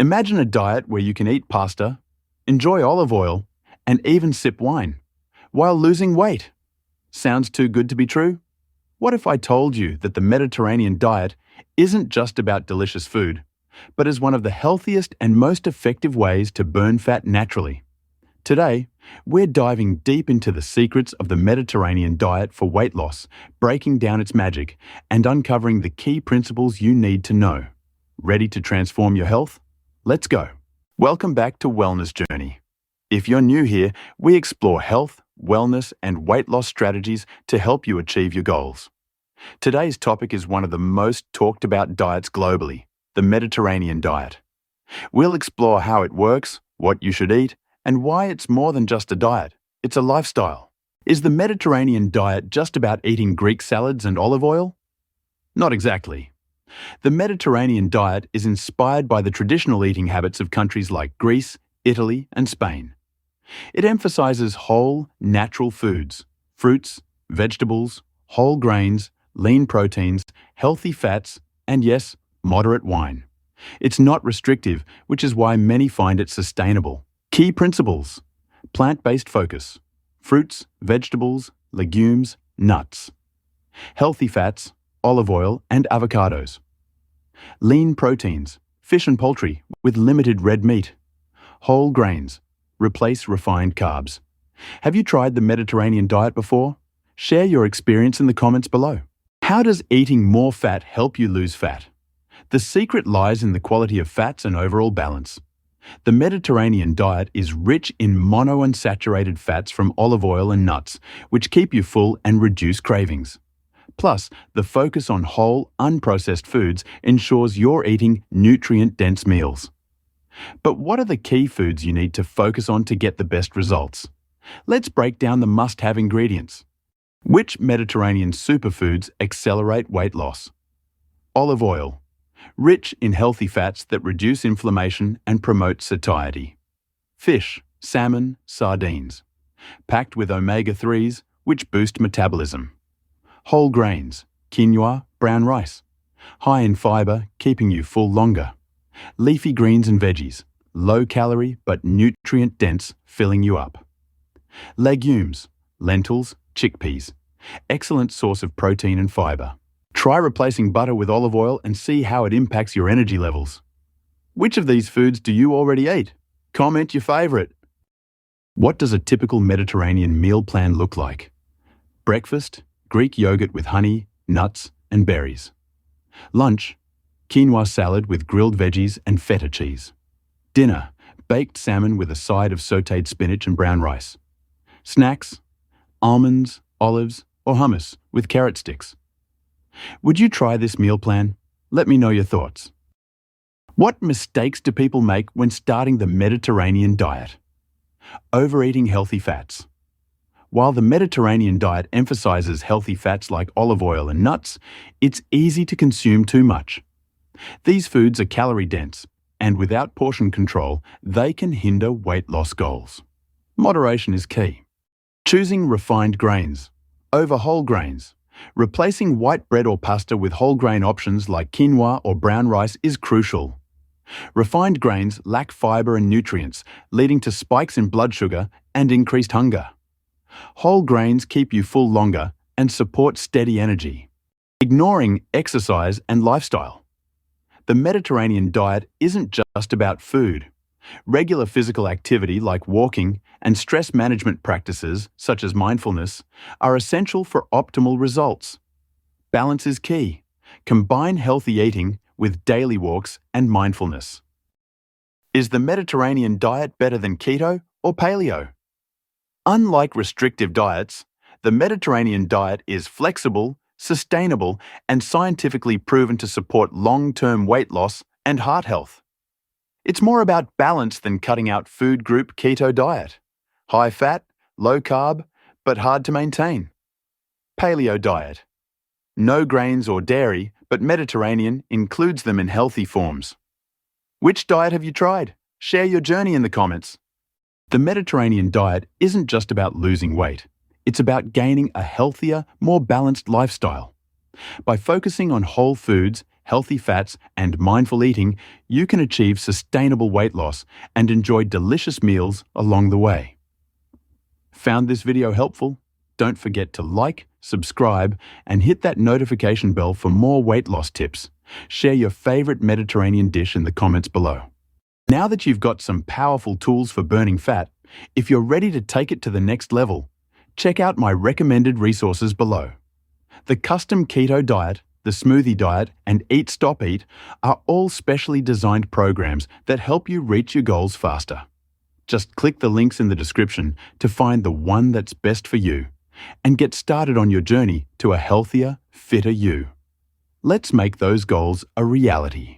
Imagine a diet where you can eat pasta, enjoy olive oil, and even sip wine, while losing weight. Sounds too good to be true? What if I told you that the Mediterranean diet isn't just about delicious food, but is one of the healthiest and most effective ways to burn fat naturally? Today, we're diving deep into the secrets of the Mediterranean diet for weight loss, breaking down its magic, and uncovering the key principles you need to know. Ready to transform your health? Let's go. Welcome back to Wellness Journey. If you're new here, we explore health, wellness, and weight loss strategies to help you achieve your goals. Today's topic is one of the most talked about diets globally, the Mediterranean diet. We'll explore how it works, what you should eat, and why it's more than just a diet, it's a lifestyle. Is the Mediterranean diet just about eating Greek salads and olive oil? Not exactly. The Mediterranean diet is inspired by the traditional eating habits of countries like Greece, Italy, and Spain. It emphasizes whole, natural foods, fruits, vegetables, whole grains, lean proteins, healthy fats, and yes, moderate wine. It's not restrictive, which is why many find it sustainable. Key principles: plant-based focus, fruits, vegetables, legumes, nuts. Healthy fats, olive oil and avocados. Lean proteins, fish and poultry with limited red meat. Whole grains, replace refined carbs. Have you tried the Mediterranean diet before? Share your experience in the comments below. How does eating more fat help you lose fat? The secret lies in the quality of fats and overall balance. The Mediterranean diet is rich in monounsaturated fats from olive oil and nuts, which keep you full and reduce cravings. Plus, the focus on whole, unprocessed foods ensures you're eating nutrient-dense meals. But what are the key foods you need to focus on to get the best results? Let's break down the must-have ingredients. Which Mediterranean superfoods accelerate weight loss? Olive oil, rich in healthy fats that reduce inflammation and promote satiety. Fish, salmon, sardines, packed with omega-3s, which boost metabolism. Whole grains, quinoa, brown rice, high in fiber, keeping you full longer. Leafy greens and veggies, low-calorie but nutrient-dense, filling you up. Legumes, lentils, chickpeas, excellent source of protein and fiber. Try replacing butter with olive oil and see how it impacts your energy levels. Which of these foods do you already eat? Comment your favorite. What does a typical Mediterranean meal plan look like? Breakfast, Greek yogurt with honey, nuts, and berries. Lunch, quinoa salad with grilled veggies and feta cheese. Dinner, baked salmon with a side of sautéed spinach and brown rice. Snacks, almonds, olives, or hummus with carrot sticks. Would you try this meal plan? Let me know your thoughts. What mistakes do people make when starting the Mediterranean diet? Overeating healthy fats. While the Mediterranean diet emphasizes healthy fats like olive oil and nuts, it's easy to consume too much. These foods are calorie-dense, and without portion control, they can hinder weight loss goals. Moderation is key. Choosing refined grains over whole grains. Replacing white bread or pasta with whole grain options like quinoa or brown rice is crucial. Refined grains lack fiber and nutrients, leading to spikes in blood sugar and increased hunger. Whole grains keep you full longer and support steady energy. Ignoring exercise and lifestyle. The Mediterranean diet isn't just about food. Regular physical activity like walking and stress management practices, such as mindfulness, are essential for optimal results. Balance is key. Combine healthy eating with daily walks and mindfulness. Is the Mediterranean diet better than keto or paleo? Unlike restrictive diets, the Mediterranean diet is flexible, sustainable, and scientifically proven to support long-term weight loss and heart health. It's more about balance than cutting out food group keto diet. High fat, low carb, but hard to maintain. Paleo diet. No grains or dairy, but Mediterranean includes them in healthy forms. Which diet have you tried? Share your journey in the comments. The Mediterranean diet isn't just about losing weight. It's about gaining a healthier, more balanced lifestyle. By focusing on whole foods, healthy fats, and mindful eating, you can achieve sustainable weight loss and enjoy delicious meals along the way. Found this video helpful? Don't forget to like, subscribe, and hit that notification bell for more weight loss tips. Share your favorite Mediterranean dish in the comments below. Now that you've got some powerful tools for burning fat, if you're ready to take it to the next level, check out my recommended resources below. The Custom Keto Diet, the Smoothie Diet, and Eat Stop Eat are all specially designed programs that help you reach your goals faster. Just click the links in the description to find the one that's best for you and get started on your journey to a healthier, fitter you. Let's make those goals a reality.